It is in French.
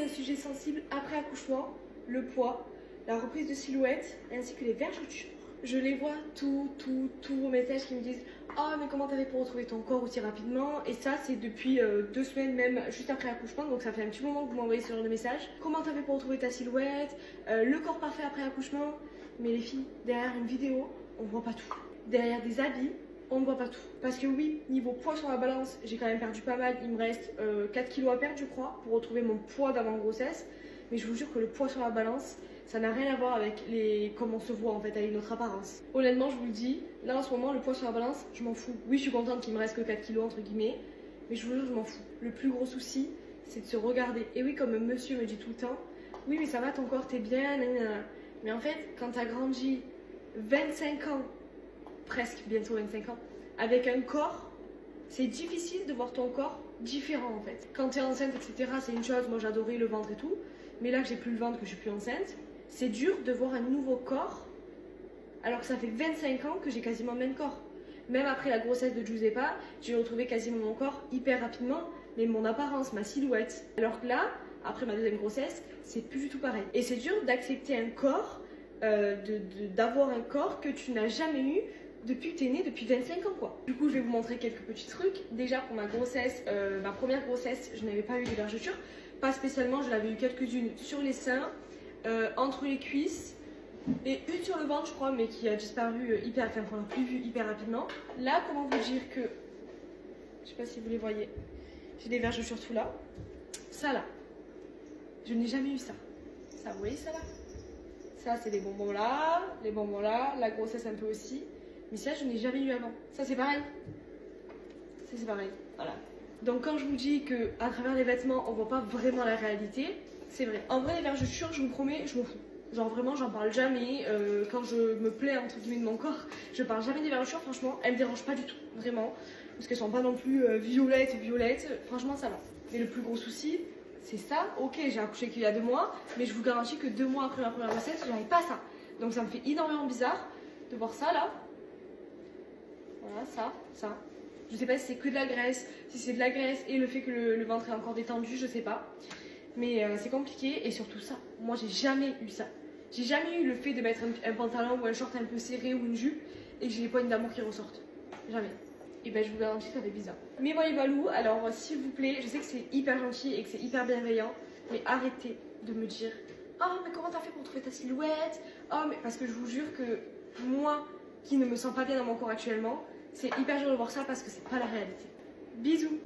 un sujet sensible après accouchement, le poids, la reprise de silhouette ainsi que les vergetures. Je les vois tous vos messages qui me disent « Oh mais comment t'as fait pour retrouver ton corps aussi rapidement ?» Et ça c'est depuis 2 semaines même juste après l'accouchement, donc ça fait un petit moment que vous m'envoyez ce genre de message. Comment t'as fait pour retrouver ta silhouette, le corps parfait après accouchement. Mais les filles, derrière une vidéo, on voit pas tout. Derrière des habits, on ne voit pas tout. Parce que oui, niveau poids sur la balance, j'ai quand même perdu pas mal. Il me reste 4 kilos à perdre, je crois, pour retrouver mon poids d'avant-grossesse. Mais je vous jure que le poids sur la balance, ça n'a rien à voir avec comment on se voit en fait, avec notre apparence. Honnêtement, je vous le dis, là en ce moment, le poids sur la balance, je m'en fous. Oui, je suis contente qu'il me reste que 4 kilos entre guillemets, mais je vous jure, je m'en fous. Le plus gros souci, c'est de se regarder. Et oui, comme monsieur me dit tout le temps, oui, mais ça va, ton corps, t'es bien, nanana. Mais en fait, quand t'as grandi 25 ans, presque bientôt 25 ans, avec un corps, c'est difficile de voir ton corps différent en fait. Quand t'es enceinte, etc., c'est une chose, moi j'adorais le ventre et tout, mais là que j'ai plus le ventre, que je suis plus enceinte, c'est dur de voir un nouveau corps, alors que ça fait 25 ans que j'ai quasiment le même corps. Même après la grossesse de Giuseppa, j'ai retrouvé quasiment mon corps hyper rapidement, mais mon apparence, ma silhouette. Alors que là, après ma deuxième grossesse, c'est plus du tout pareil. Et c'est dur d'accepter un corps, d'avoir un corps que tu n'as jamais eu depuis que tu es née, depuis 25 ans quoi. Du coup, je vais vous montrer quelques petits trucs. Déjà pour ma grossesse, ma première grossesse, je n'avais pas eu de vergeture. Pas spécialement, je l'avais eu quelques-unes sur les seins, entre les cuisses et une sur le ventre je crois, mais qui a disparu qu'on n'a plus vu hyper rapidement. Là, comment vous dire que, je sais pas si vous les voyez, j'ai des vergetures tout là. Ça là, je n'ai jamais eu ça. Ça, vous voyez ça là? Ça c'est les bonbons là, la grossesse un peu aussi. Mais ça, je n'ai jamais eu avant. Ça, c'est pareil. Ça, c'est pareil. Voilà. Donc, quand je vous dis qu'à travers les vêtements, on voit pas vraiment la réalité, c'est vrai. En vrai, les vergetures, je vous promets, je m'en fous. Genre, vraiment, j'en parle jamais. Quand je me plais, entre guillemets, de mon corps, je parle jamais des vergetures. Franchement, elles me dérangent pas du tout. Vraiment. Parce qu'elles sont pas non plus violettes. Franchement, ça va. Mais le plus gros souci, c'est ça. Ok, j'ai accouché qu'il y a 2 mois. Mais je vous garantis que 2 mois après ma première grossesse, j'avais pas ça. Donc, ça me fait énormément bizarre de voir ça, là. Voilà, ça. Je sais pas si c'est que de la graisse, si c'est de la graisse et le fait que le ventre est encore détendu, je sais pas. Mais c'est compliqué et surtout ça. Moi, j'ai jamais eu ça. J'ai jamais eu le fait de mettre un pantalon ou un short un peu serré ou une jupe et que j'ai les poignées d'amour qui ressortent. Jamais. Et ben, je vous garantis que ça fait bizarre. Mais voyez, Valou, alors s'il vous plaît, je sais que c'est hyper gentil et que c'est hyper bienveillant, mais arrêtez de me dire « Oh, mais comment t'as fait pour trouver ta silhouette ?» Oh, mais parce que je vous jure que moi, qui ne me sens pas bien dans mon corps actuellement, c'est hyper dur de voir ça parce que c'est pas la réalité. Bisous!